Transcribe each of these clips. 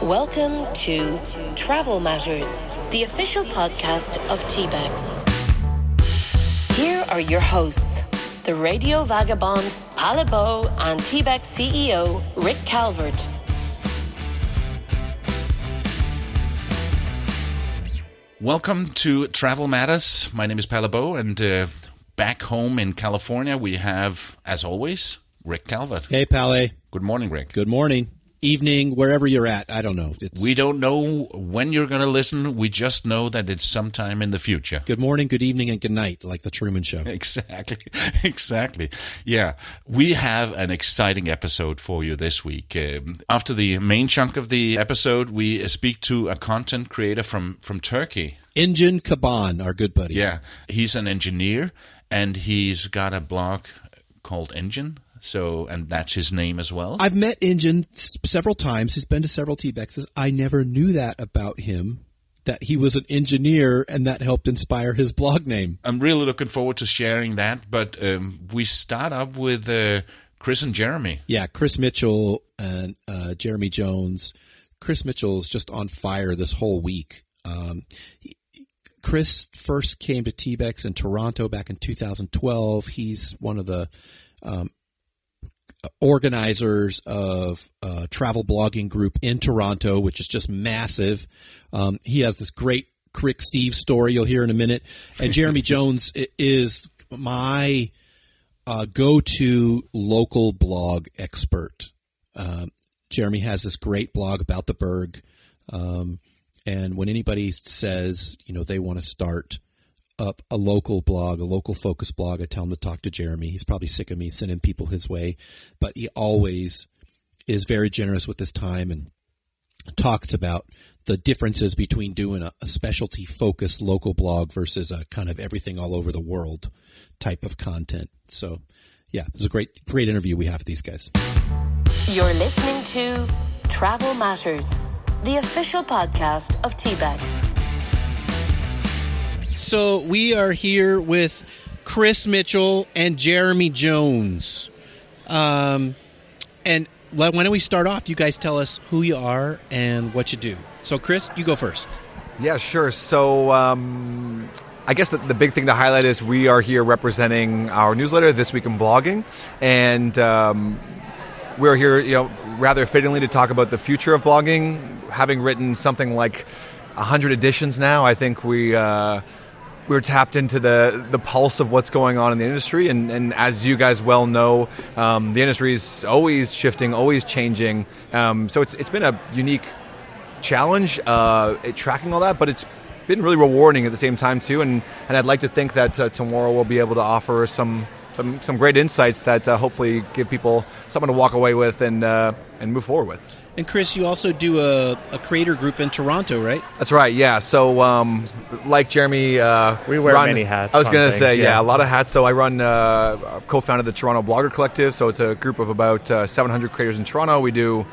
Welcome to Travel Matters, the official podcast of TBEX. Here are your hosts, the radio vagabond Palabo and TBEX CEO Rick Calvert. Welcome to Travel Matters. My name is Palabo, and back home in California we have, as always, Rick Calvert. Hey, Pale. Good morning, Rick. Good morning. Evening, wherever you're at. I don't know. We don't know when you're going to listen. We just know that it's sometime in the future. Good morning, good evening, and good night, like the Truman Show. Exactly. Yeah. We have an exciting episode for you this week. After the main chunk of the episode, we speak to a content creator from Turkey. Engin Kaban, our good buddy. Yeah. He's an engineer, and he's got a blog called Engin. And that's his name as well. I've met Engin several times. He's been to several TBEXs. I never knew that about him, that he was an engineer, and that helped inspire his blog name. I'm really looking forward to sharing that, but we start up with Chris and Jeremy. Yeah, Chris Mitchell and Jeremy Jones. Chris Mitchell's just on fire this whole week. Chris first came to TBEX in Toronto back in 2012. He's one of the organizers of a travel blogging group in Toronto, which is just massive. He has this great Crick Steve story you'll hear in a minute. And Jeremy Jones is my go-to local blog expert. Jeremy has this great blog about the Berg. And when anybody says, they want to start up a local blog, a local focus blog, I tell him to talk to Jeremy. He's probably sick of me sending people his way, but he always is very generous with his time and talks about the differences between doing a specialty focused local blog versus a kind of everything all over the world type of content. So yeah, it was a great interview we have with these guys. You're listening to Travel Matters, the official podcast of TBEX. So we are here with Chris Mitchell and Jeremy Jones. And why don't we start off? You guys tell us who you are and what you do. So Chris, you go first. Yeah, sure. So I guess the big thing to highlight is we are here representing our newsletter, This Week in Blogging. And we're here, rather fittingly to talk about the future of blogging. Having written something like 100 editions now, I think we're tapped into the pulse of what's going on in the industry, and as you guys well know, the industry is always shifting, always changing. So it's been a unique challenge tracking all that, but it's been really rewarding at the same time too. And I'd like to think that tomorrow we'll be able to offer some great insights that hopefully give people something to walk away with and move forward with. And Chris, you also do a creator group in Toronto, right? That's right, yeah. So like Jeremy... we wear many hats. I was going to say, yeah, a lot of hats. So I co-founded the Toronto Blogger Collective. So it's a group of about 700 creators in Toronto. We do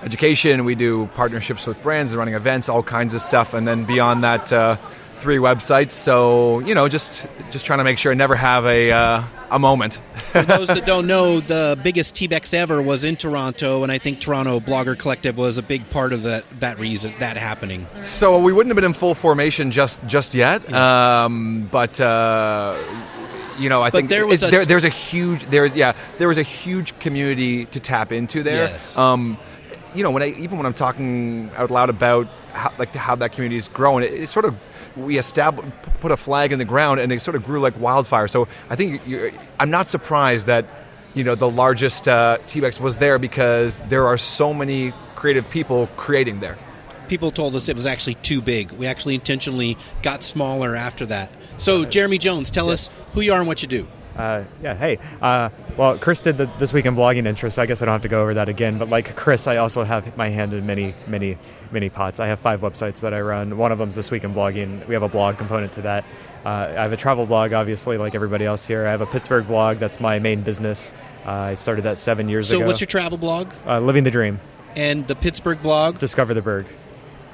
education, we do partnerships with brands and running events, all kinds of stuff. And then beyond that, 3 websites. So, just trying to make sure I never have a moment. For those that don't know, the biggest TBEX ever was in Toronto, and I think Toronto Blogger Collective was a big part of that reason, that happening. So we wouldn't have been in full formation just yet, yeah. I think there was a huge community to tap into there. Yes. When I'm talking out loud about how that community is growing, it sort of put a flag in the ground, and it sort of grew like wildfire. So I think I'm not surprised that the largest TBEX was there, because there are so many creative people creating there. People told us it was actually too big. We actually intentionally got smaller after that. So Jeremy Jones, tell us who you are and what you do. Hey. Well, Chris did This Week in Blogging intro, so I guess I don't have to go over that again. But like Chris, I also have my hand in many pots. I have 5 websites that I run. One of them is This Week in Blogging. We have a blog component to that. I have a travel blog, obviously, like everybody else here. I have a Pittsburgh blog. That's my main business. I started that 7 years ago. So what's your travel blog? Living the Dream. And the Pittsburgh blog? Discover the Berg.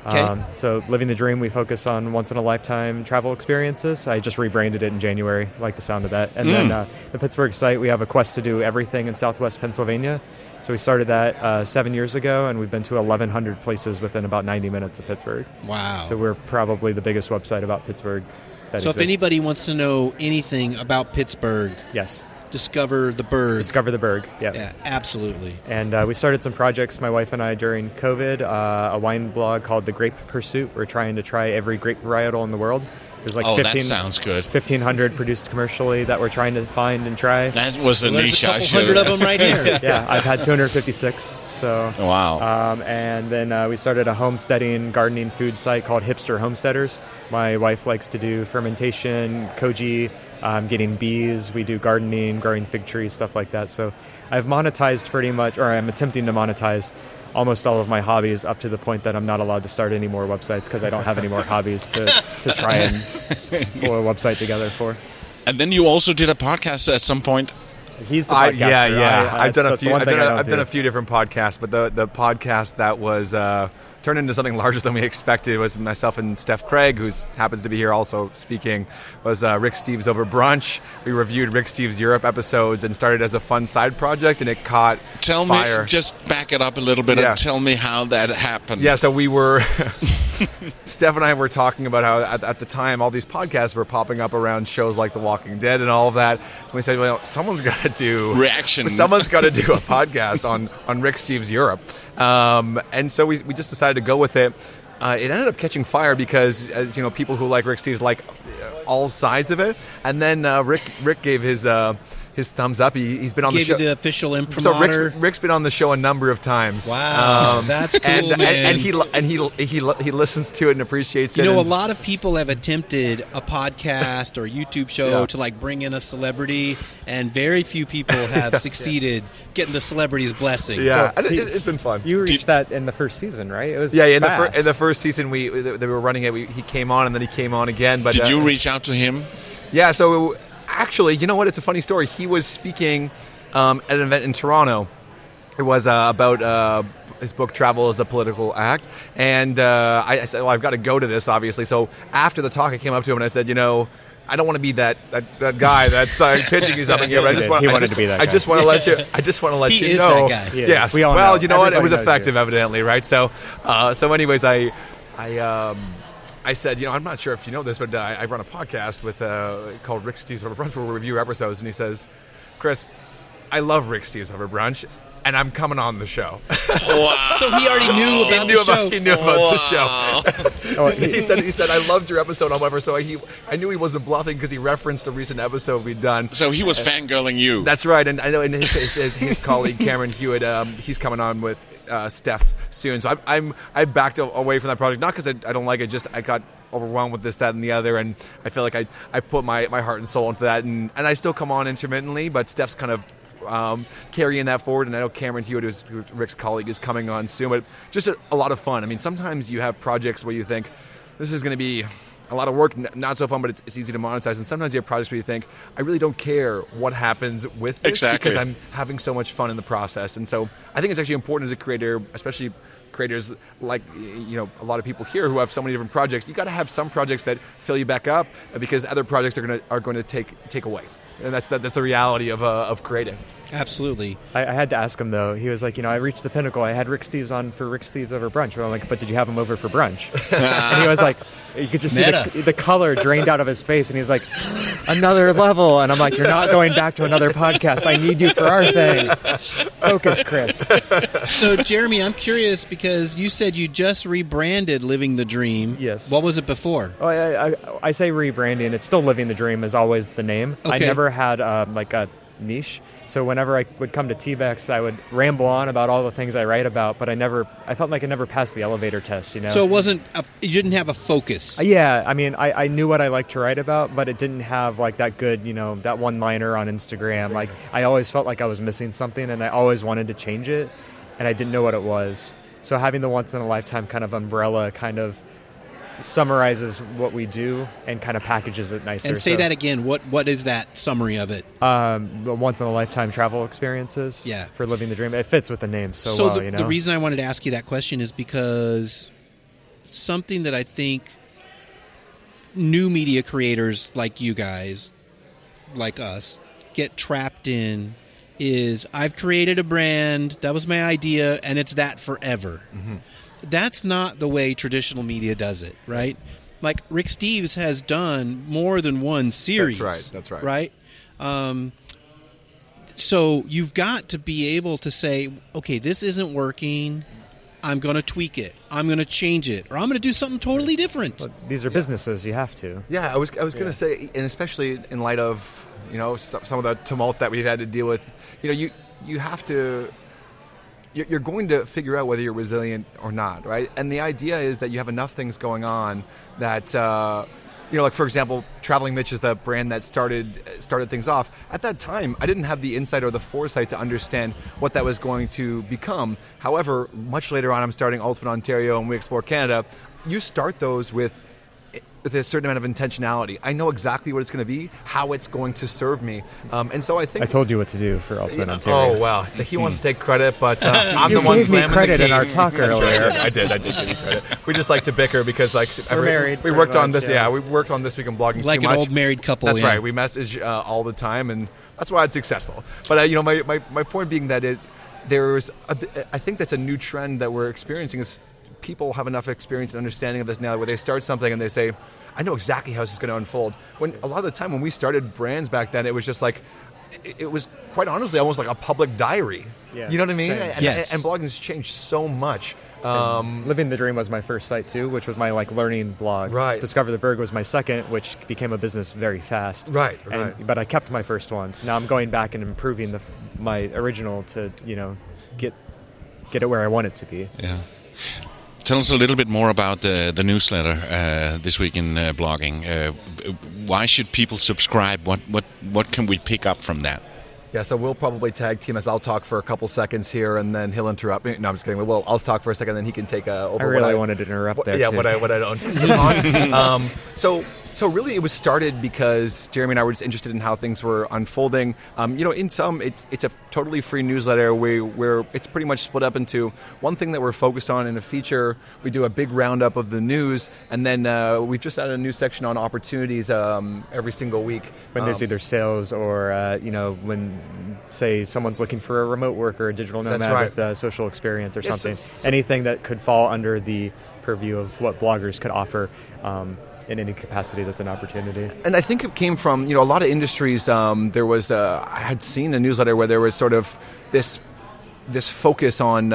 Okay. So Living the Dream, we focus on once-in-a-lifetime travel experiences. I just rebranded it in January, like the sound of that. And then the Pittsburgh site, we have a quest to do everything in Southwest Pennsylvania. So we started that 7 years ago, and we've been to 1,100 places within about 90 minutes of Pittsburgh. Wow. So we're probably the biggest website about Pittsburgh that So exists. if anybody wants to know anything about Pittsburgh, Yes. Discover the Berg. Discover the Berg, yeah. Yeah, absolutely. And we started some projects, my wife and I, during COVID, a wine blog called The Grape Pursuit. We're trying to try every grape varietal in the world. There's like that sounds good. 1,500 produced commercially that we're trying to find and try. That was a niche I There's a should. couple hundred of them right here. Yeah, I've had 256. So Wow. and then we started a homesteading, gardening food site called Hipster Homesteaders. My wife likes to do fermentation, koji, getting bees. We do gardening, growing fig trees, stuff like that. So I've monetized pretty much, or I'm attempting to monetize almost all of my hobbies up to the point that I'm not allowed to start any more websites because I don't have any more hobbies to try and pull a website together for. And then you also did a podcast at some point. He's the podcaster. Yeah. I've done a that's few. the one thing I don't I've done do. a few different podcasts, but the podcast that was turned into something larger than we expected was myself and Steph Craig, who happens to be here also speaking, was Rick Steves Over Brunch. We reviewed Rick Steves Europe episodes and started as a fun side project, and it caught fire. Me, just back it up a little bit and tell me how that happened. Yeah, so we were, Steph and I were talking about how at the time all these podcasts were popping up around shows like The Walking Dead and all of that. And we said, well, someone's got to do reaction. Someone's got to do a podcast on Rick Steves Europe. And so we just decided to go with it. It ended up catching fire because, as you know, people who like Rick Steves like all sides of it. And then Rick gave his thumbs up. He's been on the show. Gave you the official imprimatur. So Rick's been on the show a number of times. Wow, that's cool, man. And he listens to it and appreciates it. You know, a lot of people have attempted a podcast or YouTube show to like bring in a celebrity, and very few people have succeeded getting the celebrity's blessing. Yeah, and it's been fun. You reached that in the first season, right? It was in fast. the first season they were running it. He came on and then he came on again. But did you reach out to him? Yeah. So actually, you know what? It's a funny story. He was speaking at an event in Toronto. It was about his book Travel is a Political Act. And I said, well, I've got to go to this, obviously. So after the talk, I came up to him and I said, you know, I don't want to be that guy that's pitching you something here. But He wanted to be that guy. I just want to let you. I just want to let He you is know. that guy. Yes. We all well, know. you know what? It Everybody was knows effective, you. evidently, right? So anyways, I said, you know, I'm not sure if you know this, but I run a podcast with called Rick Steves Over Brunch where we review episodes. And he says, Chris, I love Rick Steves Over Brunch, and I'm coming on the show. Wow. So he already knew about the show. He knew about the show. he said, I loved your episode, however. So I knew he wasn't bluffing because he referenced a recent episode we'd done. So he was fangirling you. That's right. And I know and his colleague, Cameron Hewitt, he's coming on with Steph soon. So I backed away from that project, not because I don't like it, just I got overwhelmed with this, that, and the other, and I feel like I put my heart and soul into that, and I still come on intermittently, but Steph's kind of carrying that forward, and I know Cameron Hewitt, who's Rick's colleague, is coming on soon, but just a lot of fun. I mean, sometimes you have projects where you think, this is going to be a lot of work, not so fun, but it's easy to monetize, and sometimes you have projects where you think, I really don't care what happens with this because I'm having so much fun in the process, and so I think it's actually important as a creator, especially creators like, you know, a lot of people here who have so many different projects. You got to have some projects that fill you back up because other projects are going to take away, and that's the reality of creating. Absolutely. I had to ask him, though. He was like, you know, I reached the pinnacle. I had Rick Steves on for Rick Steves Over Brunch. But I'm like, but did you have him over for brunch? And he was like, you could just see the color drained out of his face. And he's like, another level. And I'm like, you're not going back to another podcast. I need you for our thing. Focus, Chris. So, Jeremy, I'm curious because you said you just rebranded Living the Dream. Yes. What was it before? Oh, I say rebranding. It's still Living the Dream is always the name. Okay. I never had like a niche. So whenever I would come to TBEX, I would ramble on about all the things I write about, but I felt like I never passed the elevator test, you know? So it wasn't, you didn't have a focus. Yeah, I mean, I knew what I liked to write about, but it didn't have like that good, you know, that one-liner on Instagram. Like, I always felt like I was missing something, and I always wanted to change it, and I didn't know what it was. So having the once-in-a-lifetime kind of umbrella kind of summarizes what we do and kind of packages it nicer. And say that again. What is that summary of it? Once-in-a-lifetime travel experiences for living the dream. It fits with the name so well, the, you know? the reason I wanted to ask you that question is because something that I think new media creators like you guys, like us, get trapped in is I've created a brand, that was my idea, and it's that forever. Mm-hmm. That's not the way traditional media does it, right? Like Rick Steves has done more than one series. That's right. Right? So you've got to be able to say, okay, this isn't working. I'm going to tweak it. I'm going to change it. Or I'm going to do something totally different. Well, these are businesses. You have to. Yeah, I was going to say, and especially in light of, some of the tumult that we've had to deal with, you have to... You're going to figure out whether you're resilient or not, right? And the idea is that you have enough things going on that, like for example, TravelingMitch is the brand that started things off. At that time, I didn't have the insight or the foresight to understand what that was going to become. However, much later on, I'm starting Ultimate Ontario and We Explore Canada. You start those with a certain amount of intentionality. I know exactly what it's going to be, how it's going to serve me. And so I think... I told you what to do for Ultimate Ontario. Oh, well. He wants to take credit, but I'm the one slamming the credit keys. in our talk earlier. I did give you credit. We just like to bicker because we're married. We worked on this, we worked on This Week in Blogging like too much. Like an old married couple. That's right. We message all the time, and that's why it's successful. But, my point being that I think that's a new trend that we're experiencing is people have enough experience and understanding of this now where they start something and they say, I know exactly how this is going to unfold. When a lot of the time when we started brands back then, it was just like, it was quite honestly almost like a public diary. Yeah. You know what I mean? Yes. And blogging's changed so much. Living the Dream was my first site too, which was my learning blog. Right. Discover the Berg was my second, which became a business very fast. Right. But I kept my first one. So now I'm going back and improving my original to get it where I want it to be. Yeah. Tell us a little bit more about the newsletter This Week in Blogging. Why should people subscribe? What can we pick up from that? Yeah, so we'll probably tag team as I'll talk for a couple seconds here, and then he'll interrupt me. No, I'm just kidding. Well, I'll talk for a second, then he can take over. I really wanted to interrupt there. Yeah, too. what I don't. on. So really, it was started because Jeremy and I were just interested in how things were unfolding. In some, it's a totally free newsletter where it's pretty much split up into one thing that we're focused on in a feature. We do a big roundup of the news, and then we've just added a new section on opportunities every single week. When there's either sales or when say someone's looking for a remote worker, a digital nomad with a social experience or something, anything that could fall under the purview of what bloggers could offer. In any capacity, that's an opportunity. And I think it came from, a lot of industries. There was, I had seen a newsletter where there was sort of this focus on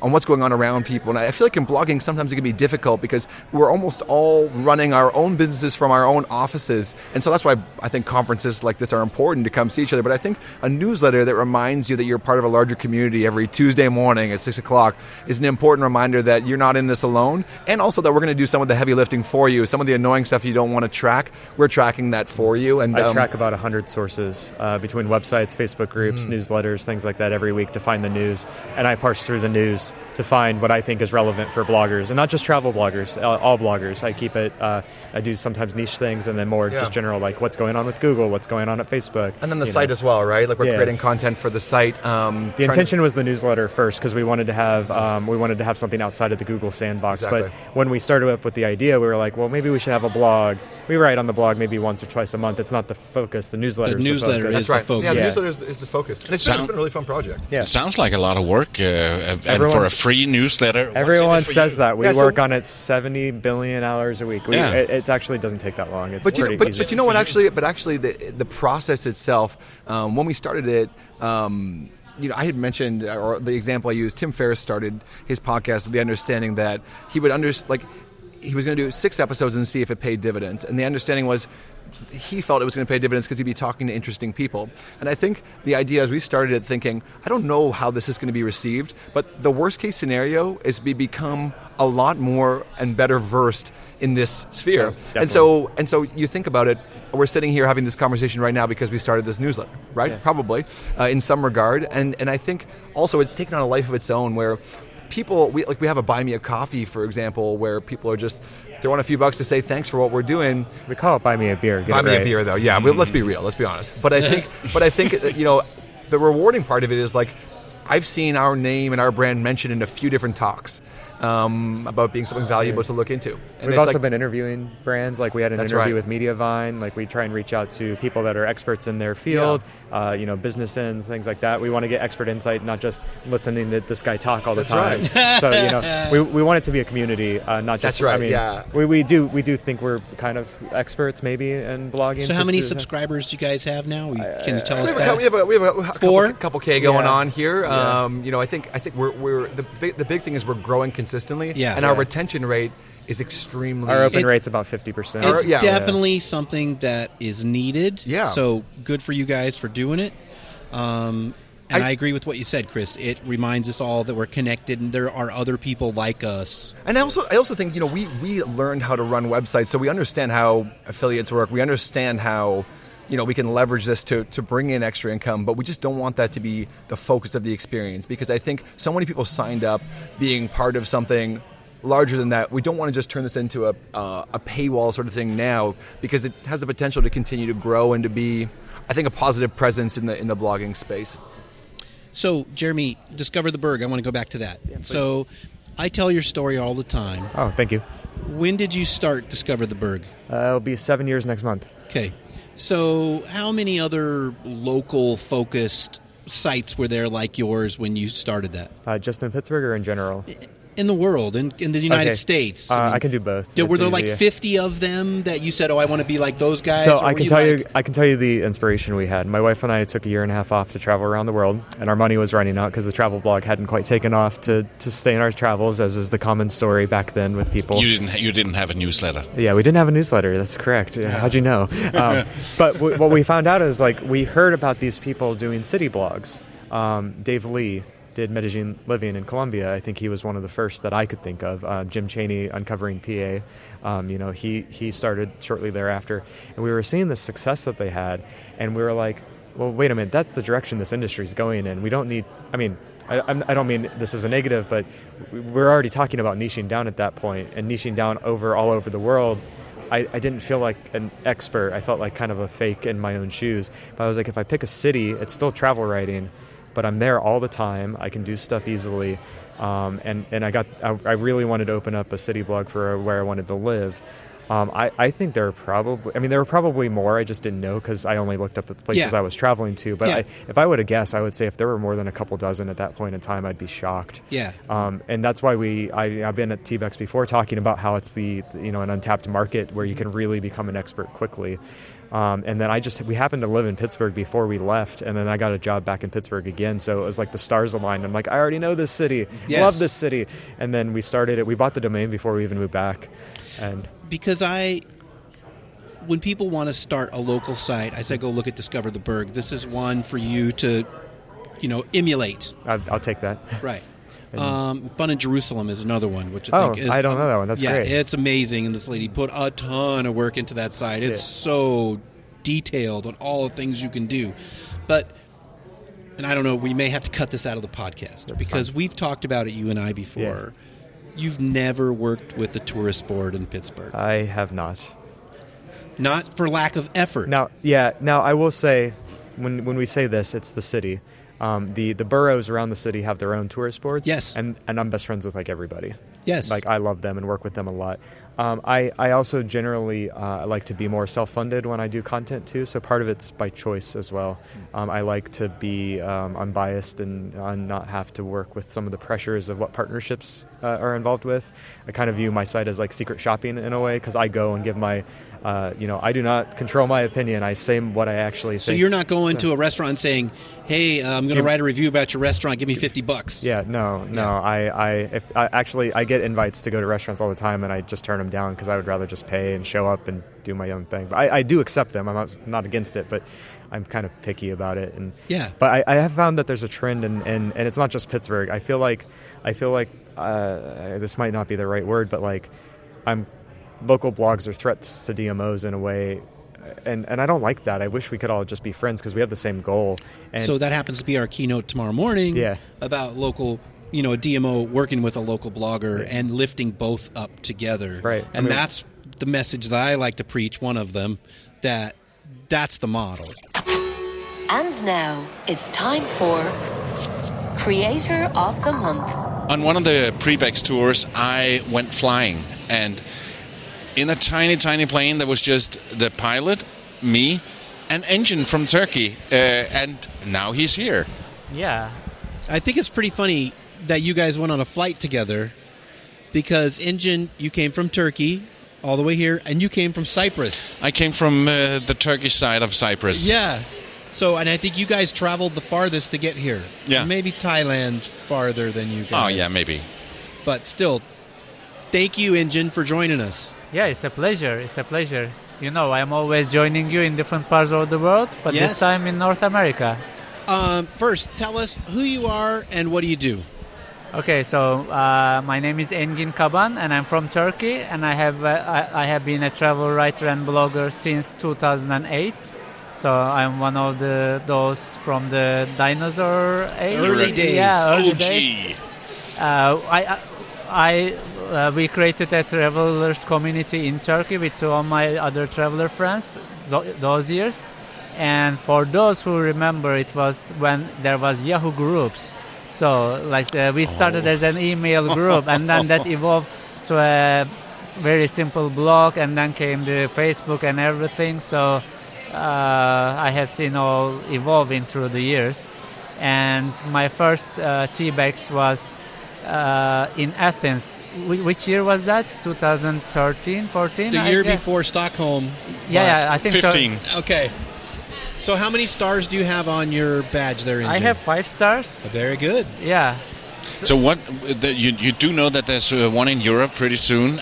what's going on around people. And I feel like in blogging, sometimes it can be difficult because we're almost all running our own businesses from our own offices. And so that's why I think conferences like this are important to come see each other. But I think a newsletter that reminds you that you're part of a larger community every Tuesday morning at 6 o'clock is an important reminder that you're not in this alone. And also that we're going to do some of the heavy lifting for you. Some of the annoying stuff you don't want to track, we're tracking that for you. And I track about 100 sources between websites, Facebook groups, newsletters, things like that every week to find the news. And I parse through the news to find what I think is relevant for bloggers, and not just travel bloggers, all bloggers. I keep it, I do sometimes niche things and then more just general, like what's going on with Google, what's going on at Facebook. And then the site as well, right? Like we're creating content for the site. The intention was the newsletter first because we wanted to have something outside of the Google sandbox. Exactly. But when we started up with the idea, we were like, well, maybe we should have a blog. We write on the blog maybe once or twice a month. It's not the focus. The newsletter is the focus. Is the focus. Yeah, the newsletter is the focus. And it's been a really fun project. Yeah. It sounds like a lot of work, and for a free newsletter. Everyone says that. We work on it 70 billion hours a week. It actually doesn't take that long. It's pretty easy. But you know what? Actually, the process itself, when we started it, I had mentioned, or the example I used, Tim Ferriss started his podcast with the understanding that he would he was going to do 6 episodes and see if it paid dividends. And the understanding was he felt it was going to pay dividends because he'd be talking to interesting people. And I think the idea as we started it thinking, I don't know how this is going to be received, but the worst case scenario is we become a lot more and better versed in this sphere. Yeah, and so you think about it, we're sitting here having this conversation right now because we started this newsletter, right? Yeah. Probably, in some regard. And I think also it's taken on a life of its own where people, we have a Buy Me a Coffee, for example, where people are just throwing a few bucks to say thanks for what we're doing. We call it Buy Me a Beer. Buy me a beer, though. Yeah, let's be real. Let's be honest. But I think the rewarding part of it is like I've seen our name and our brand mentioned in a few different talks. about being something valuable to look into. And We've also been interviewing brands. Like we had an interview right. with Mediavine. Like we try and reach out to people that are experts in their field, business ends, things like that. We want to get expert insight, not just listening to this guy talk all the time. Right. So, we want it to be can be not just. That's right. I mean, yeah. we do think we're kind of experts maybe in blogging. So how many subscribers do you guys have now? Can you tell us that? We have a couple K going on here. Yeah. I think we're the big thing is we're growing consistently. Yeah. And our retention rate is extremely. Our open rate's about 50%. It's definitely something that is needed. Yeah. So good for you guys for doing it. And I agree with what you said, Chris. It reminds us all that we're connected and there are other people like us. And I also think, we learned how to run websites, so we understand how affiliates work. We understand how, we can leverage this to bring in extra income, but we just don't want that to be the focus of the experience, because I think so many people signed up being part of something larger than that. We don't want to just turn this into a paywall sort of thing now, because it has the potential to continue to grow and to be, I think, a positive presence in the blogging space. So, Jeremy, Discover the Berg. I want to go back to that. Yeah, so, I tell your story all the time. Oh, thank you. When did you start Discover the Berg? It'll be 7 years next month. Okay. So, how many other local-focused sites were there like yours when you started that? Just in Pittsburgh or in general? In the world, in the United States. I can do both. Were there like 50 of them that you said, "Oh, I want to be like those guys"? So I can tell you the inspiration we had. My wife and I took 1.5 years off to travel around the world, and our money was running out because the travel blog hadn't quite taken off to stay in our travels, as is the common story back then with people. You didn't have a newsletter. Yeah, we didn't have a newsletter. That's correct. Yeah. How'd you know? But what we found out is we heard about these people doing city blogs. Dave Lee did Medellin Living in Colombia. I think he was one of the first that I could think of. Jim Chaney, Uncovering PA. He started shortly thereafter. And we were seeing the success that they had. And we were like, well, wait a minute, that's the direction this industry is going in. We don't need, I don't mean this is a negative, but we're already talking about niching down at that point, and niching down all over the world. I didn't feel like an expert. I felt like kind of a fake in my own shoes. But I was like, if I pick a city, it's still travel writing, but I'm there all the time. I can do stuff easily, and I really wanted to open up a city blog for where I wanted to live. I think there were probably more. I just didn't know because I only looked up at the places I was traveling to. But if I were to guess, I would say if there were more than a couple dozen at that point in time, I'd be shocked. Yeah. And that's why I've been at TBEX before talking about how it's an untapped market where you can really become an expert quickly. And then we happened to live in Pittsburgh before we left, and then I got a job back in Pittsburgh again. So it was like the stars aligned. I'm like, I already know this city, love this city. And then we started it. We bought the domain before we even moved back. And because when people want to start a local site, I say go look at Discover the Berg. This is one for you to, emulate. I'll take that. Right. Fun in Jerusalem is another one, which I think is... I don't know that one. That's great. Yeah, it's amazing, and this lady put a ton of work into that site. It's so detailed on all the things you can do. But, and I don't know, we may have to cut this out of the podcast, because we've talked about it, you and I, before. Yeah. You've never worked with the tourist board in Pittsburgh. I have not. Not for lack of effort. Now, I will say, when we say this, it's the city. The boroughs around the city have their own tourist boards. Yes. And I'm best friends with everybody. Yes. I love them and work with them a lot. I also generally like to be more self-funded when I do content too, so part of it's by choice as well. I like to be unbiased and not have to work with some of the pressures of what partnerships are involved with. I kind of view my site as like secret shopping in a way, because I go and give my, I do not control my opinion. I say what I actually think. So you're not going to a restaurant saying, hey, I'm going to write a review about your restaurant, give me $50. Yeah, no. I get invites to go to restaurants all the time, and I just turn them down because I would rather just pay and show up and do my own thing. But I do accept them. I'm not against it, but I'm kind of picky about it. But I have found that there's a trend, and it's not just Pittsburgh. I feel like this might not be the right word, but local blogs are threats to DMOs in a way. And I don't like that. I wish we could all just be friends because we have the same goal. And so that happens to be our keynote tomorrow morning about local, a DMO working with a local blogger and lifting both up together. Right. And that's the message that I like to preach, one of them, that's the model. And now it's time for Creator of the Month. On one of the TBEX tours, I went flying, and in a tiny, tiny plane, there was just the pilot, me, and Engin from Turkey, and now he's here. Yeah. I think it's pretty funny that you guys went on a flight together, because Engin, you came from Turkey all the way here, and you came from Cyprus. I came from the Turkish side of Cyprus. Yeah. So, and I think you guys traveled the farthest to get here. Yeah. Maybe Thailand farther than you guys. Oh, yeah, maybe. But still, thank you, Engin, for joining us. Yeah, it's a pleasure. It's a pleasure. You know, I'm always joining you in different parts of the world, but Yes. this time in North America. First, tell us who you are and what do you do? Okay, so my name is Engin Kaban, and I'm from Turkey, and I have been a travel writer and blogger since 2008. So I'm one of those from the dinosaur age. Early days. Yeah, early OG. days. We created a travelers community in Turkey with two of my other traveler friends those years. And for those who remember, it was when there was Yahoo groups. So we started as an email group, and then that evolved to a very simple blog, and then came the Facebook and everything. So I have seen all evolving through the years. And my first TBEX was in Athens. Which year was that? 2013, 14? The year before Stockholm. Yeah, I think 15. so. Okay. So how many stars do you have on your badge there, Engin? I have 5 stars. Very good. Yeah. So what you do know that there's one in Europe pretty soon.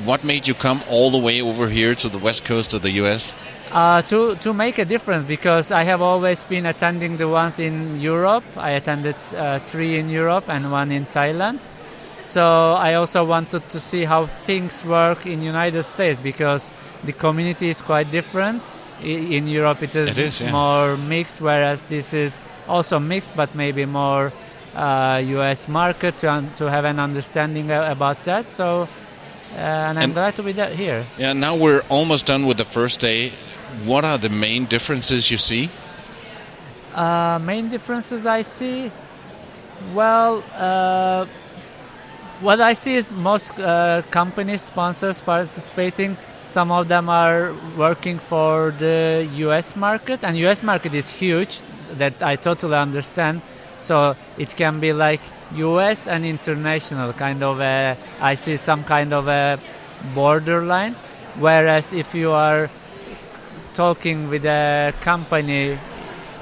What made you come all the way over here to the west coast of the U.S.? To make a difference, because I have always been attending the ones in Europe. I attended 3 in Europe and 1 in Thailand. So I also wanted to see how things work in United States, because the community is quite different. In Europe it is yeah. more mixed, whereas this is also mixed, but maybe more U.S. market to have an understanding about that. So, and I'm glad to be here. Yeah, now we're almost done with the first day. What are the main differences you see? Main differences I see? Well, what I see is most companies, sponsors participating. Some of them are working for the U.S. market, and U.S. market is huge, that I totally understand. So it can be like U.S. and international, kind of I see some kind of a borderline. Whereas if you are talking with a company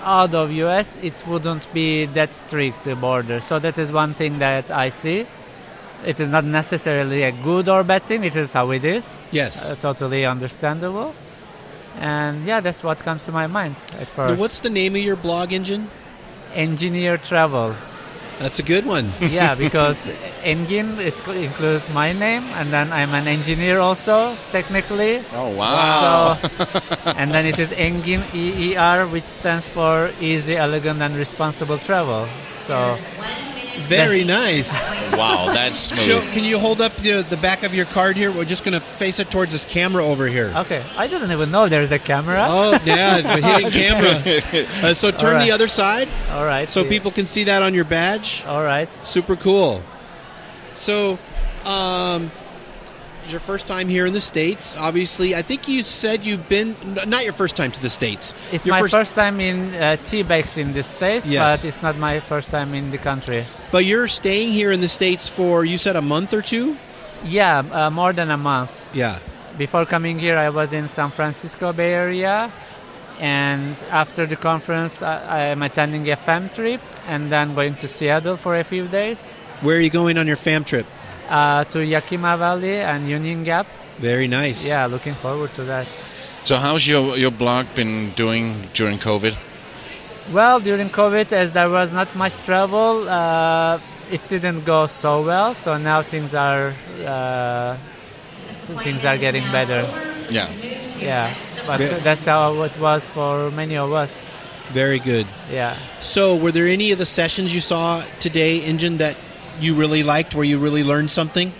out of U.S., it wouldn't be that strict, the border. So that is one thing that I see. It is not necessarily a good or bad thing. It is how it is. Yes. Totally understandable. And yeah, that's what comes to my mind at first. Now, what's the name of your blog, Engin? Engineer Travel. That's a good one. Yeah, because Engin, it includes my name, and then I'm an engineer also, technically. Oh, wow. So, and then it is Engin, EER, which stands for Easy, Elegant, and Responsible Travel. So Very nice. Wow, that's smooth. Can you hold up the back of your card here? We're just going to face it towards this camera over here. Okay, I didn't even know there's a camera. Oh, yeah, it's a hidden camera. So turn the other side. All right. So people can see that on your badge. All right. Super cool. So, it's your first time here in the States. Obviously, I think you said you've been, not your first time to the States. It's your my first time in TBEX in the States, Yes. but it's not my first time in the country. But you're staying here in the States for, you said, a month or two? Yeah, more than a month. Yeah. Before coming here, I was in San Francisco Bay Area, and after the conference, I am attending a fam trip, and then going to Seattle for a few days. Where are you going on your fam trip? To Yakima Valley and Union Gap. Very nice. Yeah, looking forward to that. So how's your blog been doing during COVID? Well, during COVID, as there was not much travel, it didn't go so well. So now things are getting better. Yeah. Yeah, but that's how it was for many of us. Very good. Yeah. So were there any of the sessions you saw today, Engin, that you really liked, where you really learned something?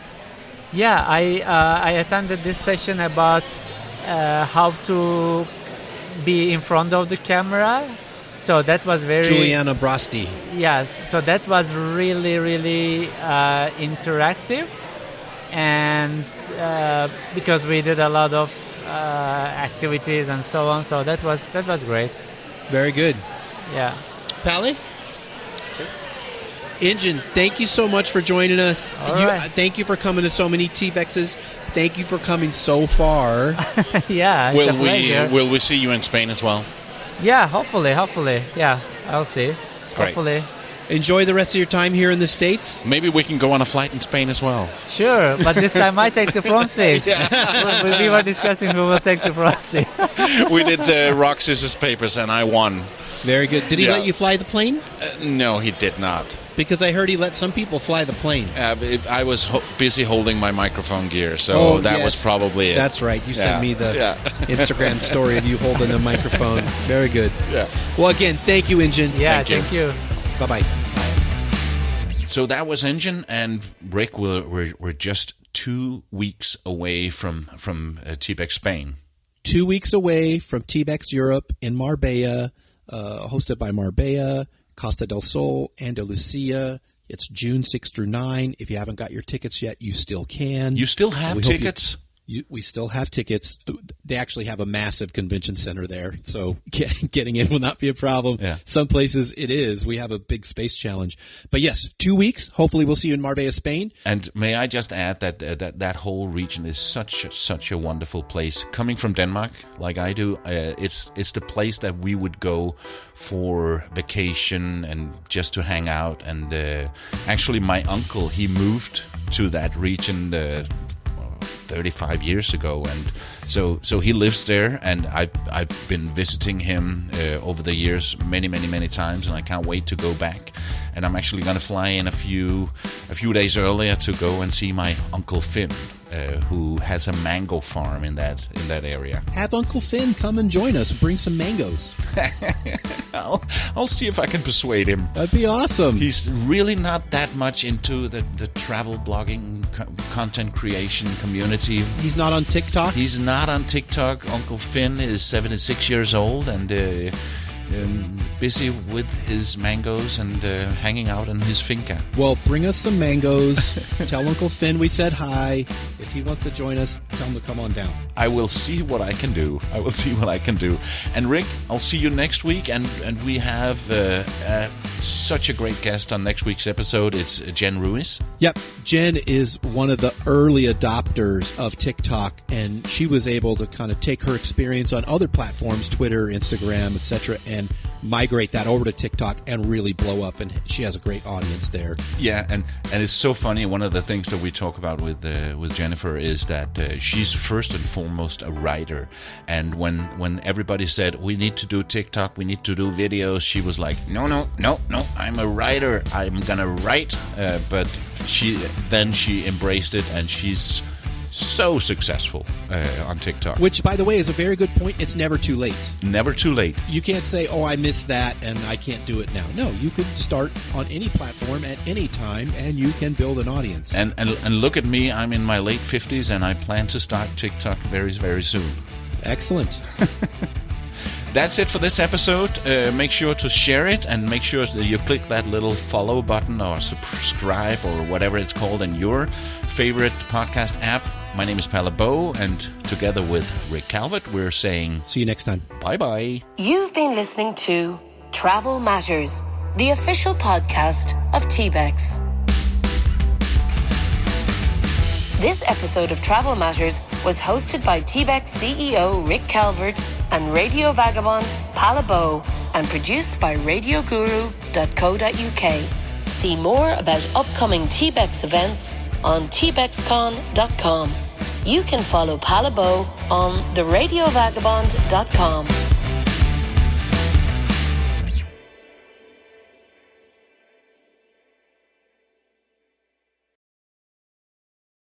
Yeah, I attended this session about how to be in front of the camera. So that was very... Juliana Brasti. Yeah, so that was really, really interactive. And because we did a lot of activities and so on, so that was great. Very good. Yeah. Pally? Engin, thank you so much for joining us. All right. Thank you for coming to so many TBEXs. Thank you for coming so far. Yeah, it's a pleasure. Will we see you in Spain as well? Yeah, hopefully. Yeah, I'll see. Great. Hopefully. Enjoy the rest of your time here in the States. Maybe we can go on a flight in Spain as well. Sure, but this time I take the front seat. We were discussing who will take the front seat. We did rock, scissors, papers, and I won. Very good. Did he let you fly the plane? No, he did not. Because I heard he let some people fly the plane. I was busy holding my microphone gear, so that was probably it. That's right. You sent me the Instagram story of you holding the microphone. Very good. Yeah. Well, again, thank you, Engin. Yeah, thank you. Bye-bye. So that was Engin, and Rick, we're just 2 weeks away from TBEX Spain. 2 weeks away from TBEX Europe in Marbella, hosted by Marbella, Costa del Sol, Andalusia. It's June 6 through 9. If you haven't got your tickets yet, you still can. You still have tickets? We still have tickets. They actually have a massive convention center there, so getting in will not be a problem. Yeah. Some places it is. We have a big space challenge. But yes, 2 weeks. Hopefully we'll see you in Marbella, Spain. And may I just add that whole region is such a wonderful place. Coming from Denmark, like I do, it's the place that we would go for vacation and just to hang out. And actually, my uncle, he moved to that region 35 years ago, and so he lives there, and I've been visiting him over the years many times, and I can't wait to go back. And I'm actually going to fly in a few days earlier to go and see my Uncle Finn, who has a mango farm in that area. Have Uncle Finn come and join us and bring some mangoes. I'll see if I can persuade him. That'd be awesome. He's really not that much into the travel blogging content creation community. He's not on TikTok? He's not on TikTok. Uncle Finn is 76 years old and busy with his mangoes and hanging out in his finca. Well, bring us some mangoes. Tell Uncle Finn we said hi. If he wants to join us, tell him to come on down. I will see what I can do. And Rick, I'll see you next week. And we have such a great guest on next week's episode. It's Jen Ruiz. Yep. Jen is one of the early adopters of TikTok, and she was able to kind of take her experience on other platforms, Twitter, Instagram, etc., and migrate that over to TikTok and really blow up. And she has a great audience there. Yeah, and it's so funny. One of the things that we talk about with Jennifer is that she's first and foremost a writer. And when everybody said we need to do TikTok, we need to do videos, she was like, no, I'm a writer. I'm gonna write. But she embraced it, and she's so successful on TikTok. Which, by the way, is a very good point. It's never too late. Never too late. You can't say, oh, I missed that and I can't do it now. No, you could start on any platform at any time, and you can build an audience. And look at me. I'm in my late 50s, and I plan to start TikTok very, very soon. Excellent. That's it for this episode. Make sure to share it, and make sure that you click that little follow button or subscribe or whatever it's called in your favorite podcast app. My name is Palabo, and together with Rick Calvert, we're saying... See you next time. Bye-bye. You've been listening to Travel Matters, the official podcast of TBEX. This episode of Travel Matters was hosted by TBEX CEO Rick Calvert and Radio Vagabond Palabo, and produced by radioguru.co.uk. See more about upcoming TBEX events on tbexcon.com. You can follow Palabo on theradiovagabond.com.